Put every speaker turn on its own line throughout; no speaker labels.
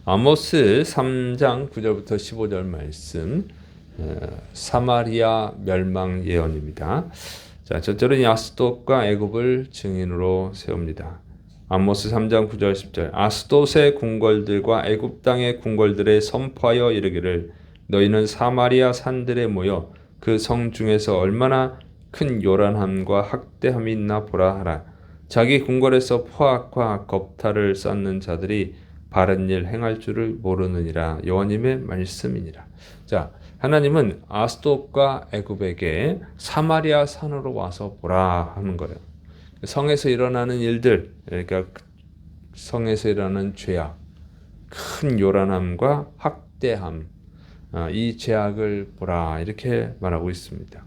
아모스 3장 9절부터 15절 말씀, 사마리아 멸망 예언입니다. 자, 저절은 아스돗과 애굽을 증인으로 세웁니다. 아모스 3장 9절 10절. 아스돗의 궁궐들과 애굽 땅의 궁궐들에 선포하여 이르기를, 너희는 사마리아 산들에 모여 그 성 중에서 얼마나 큰 요란함과 학대함이 있나 보라 하라. 자기 궁궐에서 포악과 겁탈을 쌓는 자들이 바른 일 행할 줄을 모르느니라. 여호와님의 말씀이니라. 자, 하나님은 아스돗과 애굽에게 사마리아 산으로 와서 보라 하는 거예요. 성에서 일어나는 일들, 그러니까 성에서 일어나는 죄악, 큰 요란함과 학대함, 이 죄악을 보라 이렇게 말하고 있습니다.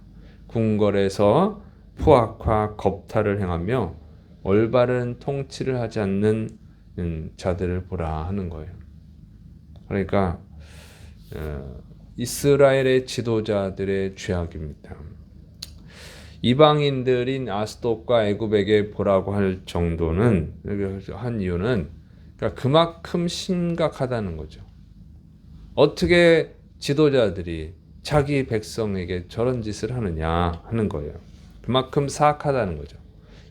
궁궐에서 포악과 겁탈을 행하며 올바른 통치를 하지 않는 자들을 보라 하는 거예요. 그러니까 이스라엘의 지도자들의 죄악입니다. 이방인들인 아스돗과 애굽에게 보라고 할 정도는, 한 이유는 그러니까 그만큼 심각하다는 거죠. 어떻게 지도자들이 자기 백성에게 저런 짓을 하느냐 하는 거예요. 그만큼 사악하다는 거죠.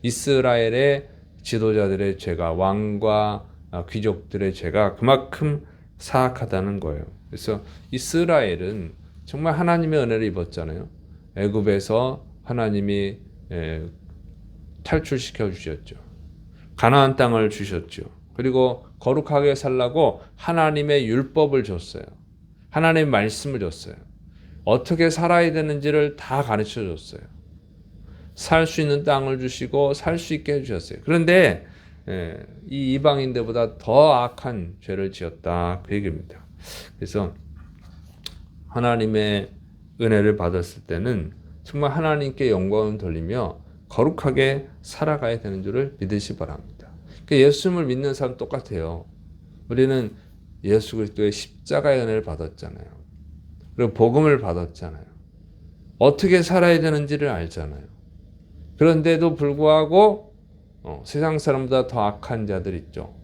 이스라엘의 지도자들의 죄가, 왕과 귀족들의 죄가 그만큼 사악하다는 거예요. 그래서 이스라엘은 정말 하나님의 은혜를 입었잖아요. 애굽에서 하나님이 탈출시켜 주셨죠. 가나안 땅을 주셨죠. 그리고 거룩하게 살라고 하나님의 율법을 줬어요. 하나님의 말씀을 줬어요. 어떻게 살아야 되는지를 다 가르쳐 줬어요. 살 수 있는 땅을 주시고 살 수 있게 해주셨어요. 그런데 이 이방인들보다 더 악한 죄를 지었다 그 얘기입니다. 그래서 하나님의 은혜를 받았을 때는 정말 하나님께 영광을 돌리며 거룩하게 살아가야 되는 줄을 믿으시 바랍니다. 예수님을 믿는 사람 똑같아요. 우리는 예수 그리스도의 십자가의 은혜를 받았잖아요. 그리고 복음을 받았잖아요. 어떻게 살아야 되는지를 알잖아요. 그런데도 불구하고 세상 사람보다 더 악한 자들 있죠.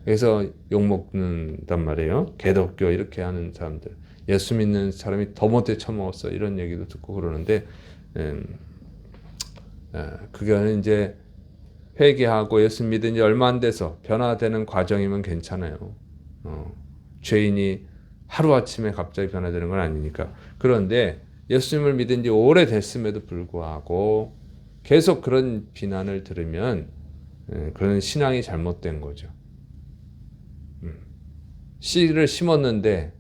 그래서 욕먹는단 말이에요. 개독교 이렇게 하는 사람들. 예수 믿는 사람이 더 못해 처먹었어. 이런 얘기도 듣고 그러는데 그거는 이제 회개하고 예수 믿은 지 얼마 안 돼서 변화되는 과정이면 괜찮아요. 죄인이 하루아침에 갑자기 변화되는 건 아니니까. 그런데 예수님을 믿은 지 오래됐음에도 불구하고 계속 그런 비난을 들으면 그런 신앙이 잘못된 거죠. 씨를 심었는데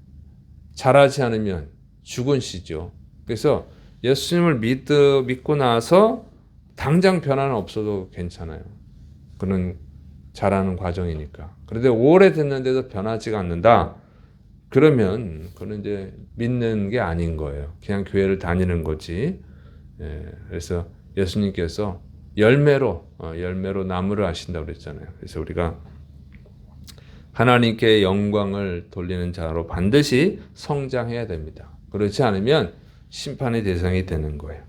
자라지 않으면 죽은 씨죠. 그래서 예수님을 믿고 나서 당장 변화는 없어도 괜찮아요. 그는 자라는 과정이니까. 그런데 오래됐는데도 변하지가 않는다. 그러면 그는 이제 믿는 게 아닌 거예요. 그냥 교회를 다니는 거지. 그래서 예수님께서 열매로 나무를 아신다고 그랬잖아요. 그래서 우리가 하나님께 영광을 돌리는 자로 반드시 성장해야 됩니다. 그렇지 않으면 심판의 대상이 되는 거예요.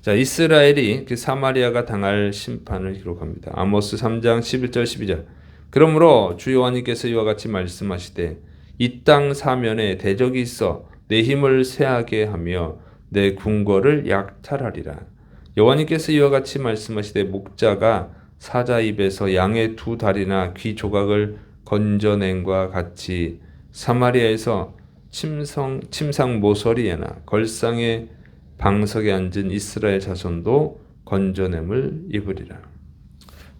자, 이스라엘이 그 사마리아가 당할 심판을 기록합니다. 아모스 3장 11절 12절. 그러므로 주 여호와님께서 이와 같이 말씀하시되, 이 땅 사면에 대적이 있어 내 힘을 쇠하게 하며 내 궁궐을 약탈하리라. 여호와님께서 이와 같이 말씀하시되, 목자가 사자 입에서 양의 두 다리나 귀 조각을 건져낸과 같이 사마리아에서 침상 모서리에나 걸상의 방석에 앉은 이스라엘 자손도 건져냄을 입으리라.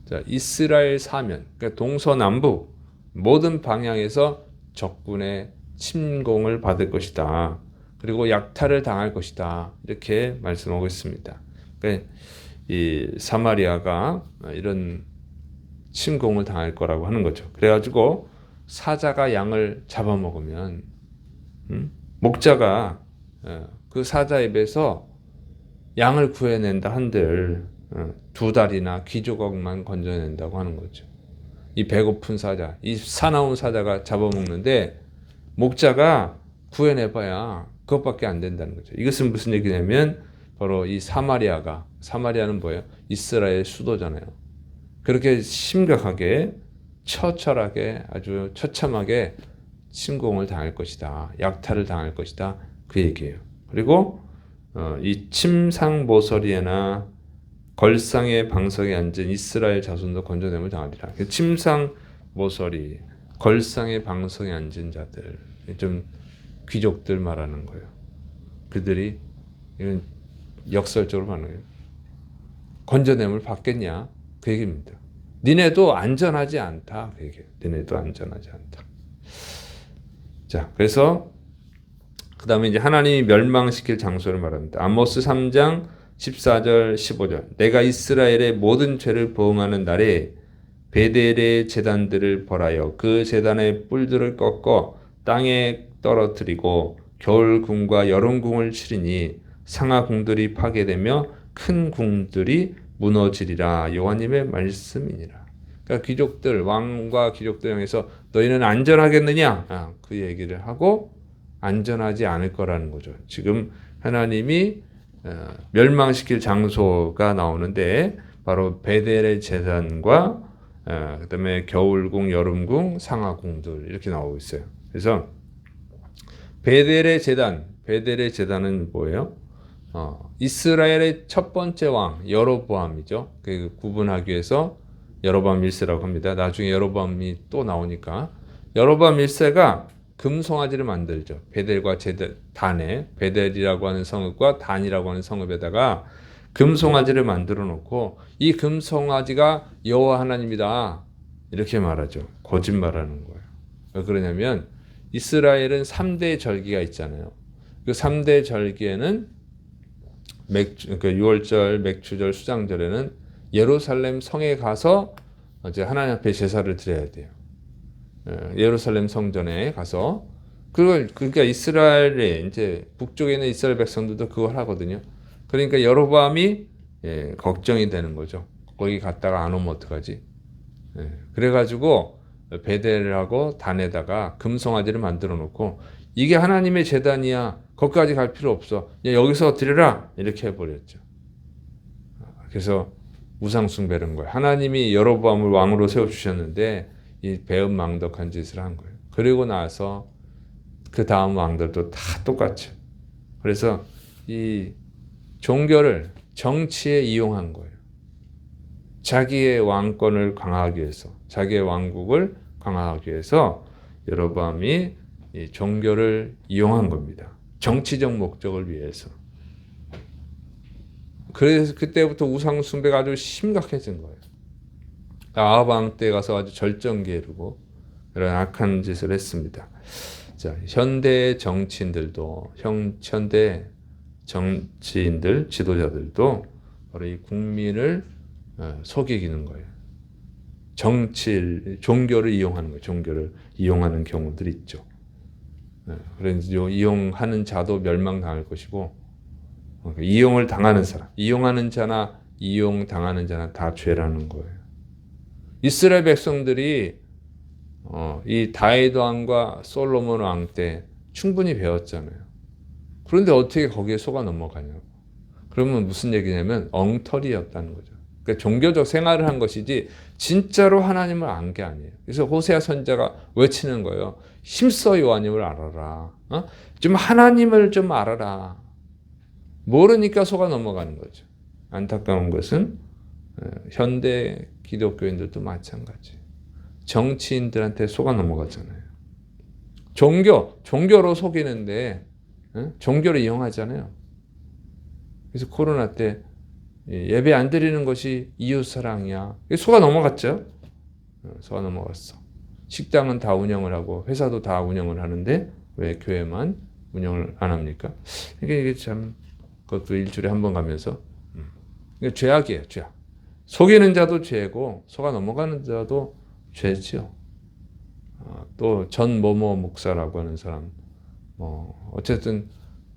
자, 이스라엘 사면, 그러니까 동서남북 모든 방향에서 적군의 침공을 받을 것이다. 그리고 약탈을 당할 것이다. 이렇게 말씀하고 있습니다. 그러니까 이 사마리아가 이런 침공을 당할 거라고 하는 거죠. 그래가지고 사자가 양을 잡아먹으면 목자가 그 사자 입에서 양을 구해낸다 한들 두 다리나 귀 조각만 건져낸다고 하는 거죠. 이 배고픈 사자, 이 사나운 사자가 잡아먹는데 목자가 구해내봐야 그것밖에 안 된다는 거죠. 이것은 무슨 얘기냐면 바로 이 사마리아는 뭐예요? 이스라엘 수도잖아요. 그렇게 심각하게 처철하게 아주 처참하게 침공을 당할 것이다. 약탈을 당할 것이다. 그 얘기예요. 그리고 이 침상모서리에나 걸상의 방석에 앉은 이스라엘 자손도 건져냄을 당하리라. 침상모서리, 걸상의 방석에 앉은 자들, 좀 귀족들 말하는 거예요. 그들이 이건 역설적으로 말하는 거예요. 건져냄을 받겠냐? 그 얘기입니다. 니네도 안전하지 않다. 그 얘기예요. 니네도 안전하지 않다. 자, 그래서 그 다음에 이제 하나님이 멸망시킬 장소를 말합니다. 아모스 3장 14절 15절. 내가 이스라엘의 모든 죄를 보응하는 날에 베델의 제단들을 벌하여 그 제단의 뿔들을 꺾어 땅에 떨어뜨리고 겨울 궁과 여름 궁을 치리니 상하 궁들이 파괴되며 큰 궁들이 무너지리라. 여호와님의 말씀이니라. 그러니까 귀족들, 왕과 귀족들 향해서 너희는 안전하겠느냐? 그 얘기를 하고 안전하지 않을 거라는 거죠. 지금 하나님이 멸망시킬 장소가 나오는데 바로 베델의 제단과 그다음에 겨울궁, 여름궁, 상하궁들 이렇게 나오고 있어요. 그래서 베델의 제단은 뭐예요? 이스라엘의 첫 번째 왕 여로보암이죠. 그 구분하기 위해서 여로보암 1세라고 합니다. 나중에 여로보암이 또 나오니까 여로보암 1세가 금송아지를 만들죠. 베델과 단에 베델이라고 하는 성읍과 단이라고 하는 성읍에다가 금송아지를 만들어 놓고 이 금송아지가 여호와 하나님이다 이렇게 말하죠. 거짓말하는 거예요. 왜 그러냐면 이스라엘은 3대 절기가 있잖아요. 그 3대 절기에는 그 6월절, 맥추절, 수장절에는 예루살렘 성에 가서 이제 하나님 앞에 제사를 드려야 돼요. 예루살렘 성전에 가서 그러니까 이스라엘에 이제 북쪽에 있는 이스라엘 백성들도 그걸 하거든요. 그러니까 여로보암이 걱정이 되는 거죠. 거기 갔다가 안 오면 어떡하지? 그래가지고 베델하고 단에다가 금송아지를 만들어 놓고 이게 하나님의 제단이야. 거기까지 갈 필요 없어. 여기서 드려라. 이렇게 해버렸죠. 그래서 우상 숭배를 한 거예요. 하나님이 여로보암을 왕으로 세워주셨는데 이 배은망덕한 짓을 한 거예요. 그리고 나서 그 다음 왕들도 다 똑같죠. 그래서 이 종교를 정치에 이용한 거예요. 자기의 왕권을 강화하기 위해서, 자기의 왕국을 강화하기 위해서 여로보암이 이 종교를 이용한 겁니다. 정치적 목적을 위해서. 그래서 그때부터 우상 숭배가 아주 심각해진 거예요. 아합 왕 때 가서 아주 절정기에 이르고 이런 악한 짓을 했습니다. 자, 현대 정치인들도 현대 정치인들 지도자들도 바로 이 국민을 속이는 거예요. 종교를 이용하는 거예요. 종교를 이용하는 경우들이 있죠. 그래서 이용하는 자도 멸망당할 것이고 이용을 당하는 사람, 이용하는 자나 이용당하는 자나 다 죄라는 거예요. 이스라엘 백성들이 이 다윗 왕과 솔로몬 왕 때 충분히 배웠잖아요. 그런데 어떻게 거기에 속아 넘어가냐고. 그러면 무슨 얘기냐면 엉터리였다는 거죠. 그러니까 종교적 생활을 한 것이지 진짜로 하나님을 안 게 아니에요. 그래서 호세아 선지자가 외치는 거예요. 힘써 여호와님을 알아라. 좀 하나님을 좀 알아라. 모르니까 속아 넘어가는 거죠. 안타까운 것은 현대 기독교인들도 마찬가지. 정치인들한테 속아 넘어가잖아요. 종교로 속이는데 종교를 이용하잖아요. 그래서 코로나 때 예배 안 드리는 것이 이웃사랑이야. 속아 넘어갔죠. 속아 넘어갔어. 식당은 다 운영을 하고 회사도 다 운영을 하는데 왜 교회만 운영을 안 합니까? 이게 참 그것도 일주일에 한 번 가면서 죄악이에요. 죄악. 속이는 자도 죄고 속아 넘어가는 자도 죄죠. 또 전 모모 목사라고 하는 사람 어쨌든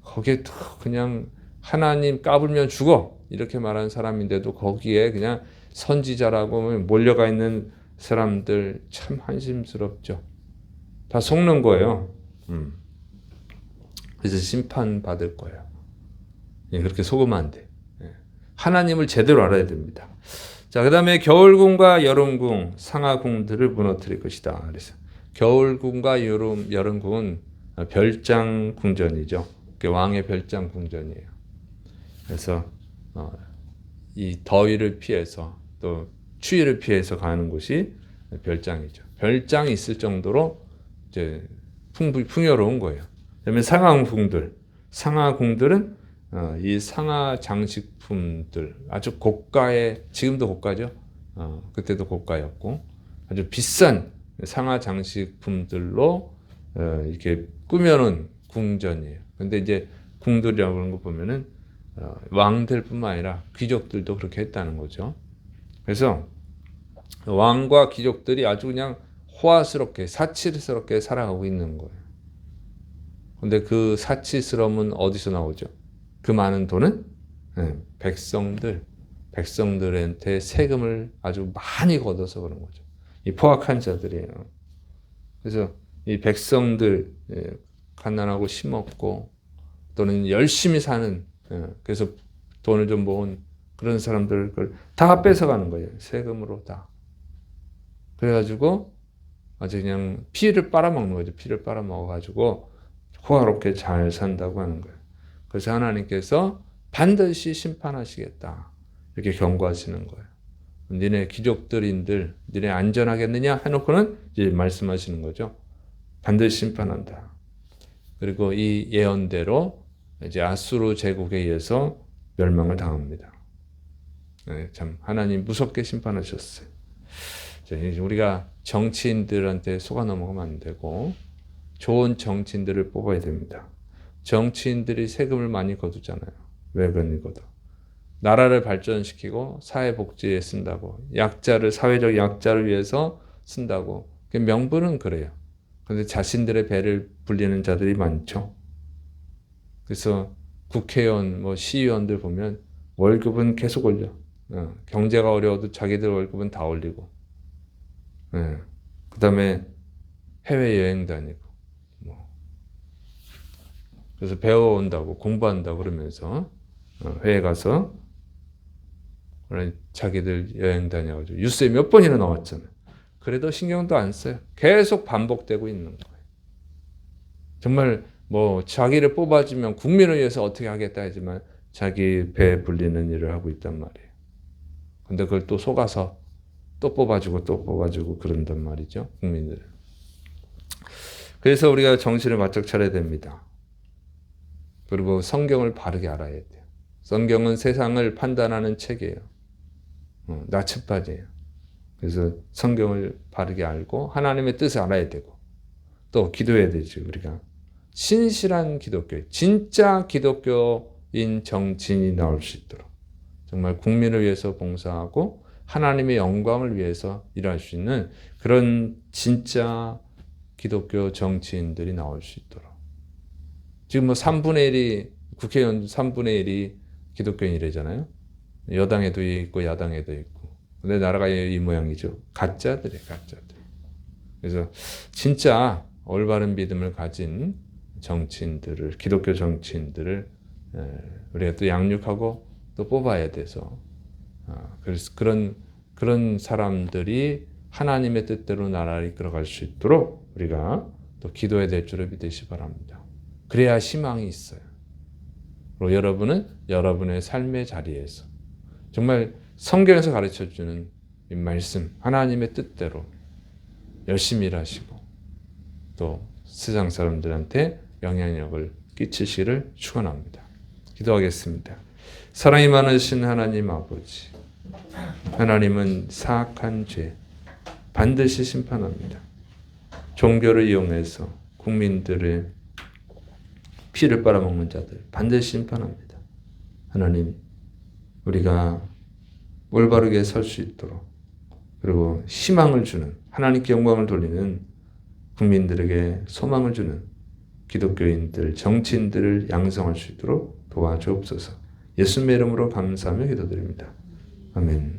거기에 그냥 하나님 까불면 죽어 이렇게 말하는 사람인데도 거기에 그냥 선지자라고 몰려가 있는 사람들 참 한심스럽죠. 다 속는 거예요. 그래서 심판받을 거예요. 그렇게 속으면 안 돼. 하나님을 제대로 알아야 됩니다. 자, 그 다음에 겨울궁과 여름궁, 상하궁들을 무너뜨릴 것이다. 그래서 겨울궁과 여름궁은 별장 궁전이죠. 왕의 별장 궁전이에요. 그래서 이 더위를 피해서 또 추위를 피해서 가는 곳이 별장이죠. 별장이 있을 정도로 이제 풍요로운 거예요. 그다음에 상하궁들은 이 상하 장식품들 아주 고가의, 지금도 고가죠. 그때도 고가였고 아주 비싼 상하 장식품들로 이렇게 꾸며놓은 궁전이에요. 근데 이제 궁들이라고 하는 거 보면은 왕들뿐만 아니라 귀족들도 그렇게 했다는 거죠. 그래서 왕과 귀족들이 아주 그냥 호화스럽게 사치스럽게 살아가고 있는 거예요. 근데 그 사치스러움은 어디서 나오죠? 그 많은 돈은 백성들한테 세금을 아주 많이 걷어서 그런 거죠. 이 포악한 자들이에요. 그래서 이 백성들, 가난하고 힘없고 또는 열심히 사는, 그래서 돈을 좀 모은 그런 사람들 걸 다 뺏어가는 거예요. 세금으로 다. 그래가지고 아주 그냥 피를 빨아먹는 거죠. 피를 빨아먹어가지고 호화롭게 잘 산다고 하는 거예요. 그래서 하나님께서 반드시 심판하시겠다, 이렇게 경고하시는 거예요. 니네 귀족들인들, 니네 안전하겠느냐 해놓고는 이제 말씀하시는 거죠. 반드시 심판한다. 그리고 이 예언대로 이제 아수르 제국에 의해서 멸망을 당합니다. 참 하나님 무섭게 심판하셨어요. 우리가 정치인들한테 속아 넘어가면 안 되고 좋은 정치인들을 뽑아야 됩니다. 정치인들이 세금을 많이 거두잖아요. 왜 그러니 거둬? 나라를 발전시키고 사회복지에 쓴다고, 사회적 약자를 위해서 쓴다고. 명분은 그래요. 그런데 자신들의 배를 불리는 자들이 많죠. 그래서 국회의원, 시의원들 보면 월급은 계속 올려. 경제가 어려워도 자기들 월급은 다 올리고. 그 다음에 해외여행 다니고. 그래서 배워온다고, 공부한다고 그러면서 회에 가서 자기들 여행 다녀가지고 뉴스에 몇 번이나 나왔잖아요. 그래도 신경도 안 써요. 계속 반복되고 있는 거예요. 정말 자기를 뽑아주면 국민을 위해서 어떻게 하겠다 하지만 자기 배 불리는 일을 하고 있단 말이에요. 근데 그걸 또 속아서 또 뽑아주고 그런단 말이죠. 국민들을. 그래서 우리가 정신을 바짝 차려야 됩니다. 그리고 성경을 바르게 알아야 돼요. 성경은 세상을 판단하는 책이에요. 나침반이에요. 그래서 성경을 바르게 알고 하나님의 뜻을 알아야 되고 또 기도해야 되죠. 우리가 신실한 기독교, 진짜 기독교인 정치인이 나올 수 있도록 정말 국민을 위해서 봉사하고 하나님의 영광을 위해서 일할 수 있는 그런 진짜 기독교 정치인들이 나올 수 있도록. 지금 3분의 1이 국회의원 3분의 1이 기독교인이래잖아요. 여당에도 있고 야당에도 있고. 근데 나라가 이 모양이죠. 가짜들이에요. 가짜들. 그래서 진짜 올바른 믿음을 가진 정치인들을, 기독교 정치인들을 우리가 또 양육하고 또 뽑아야 돼서 그래서 그런 사람들이 하나님의 뜻대로 나라를 이끌어갈 수 있도록 우리가 또 기도해야 될 줄을 믿으시 바랍니다. 그래야 희망이 있어요. 그리고 여러분은 여러분의 삶의 자리에서 정말 성경에서 가르쳐주는 이 말씀, 하나님의 뜻대로 열심히 일하시고 또 세상 사람들한테 영향력을 끼치시기를 축원합니다. 기도하겠습니다. 사랑이 많으신 하나님 아버지, 하나님은 사악한 죄 반드시 심판합니다. 종교를 이용해서 국민들의 피를 빨아먹는 자들 반드시 심판합니다. 하나님, 우리가 올바르게 설 수 있도록 그리고 희망을 주는, 하나님께 영광을 돌리는 국민들에게 소망을 주는 기독교인들, 정치인들을 양성할 수 있도록 도와주옵소서. 예수님의 이름으로 감사하며 기도드립니다. 아멘.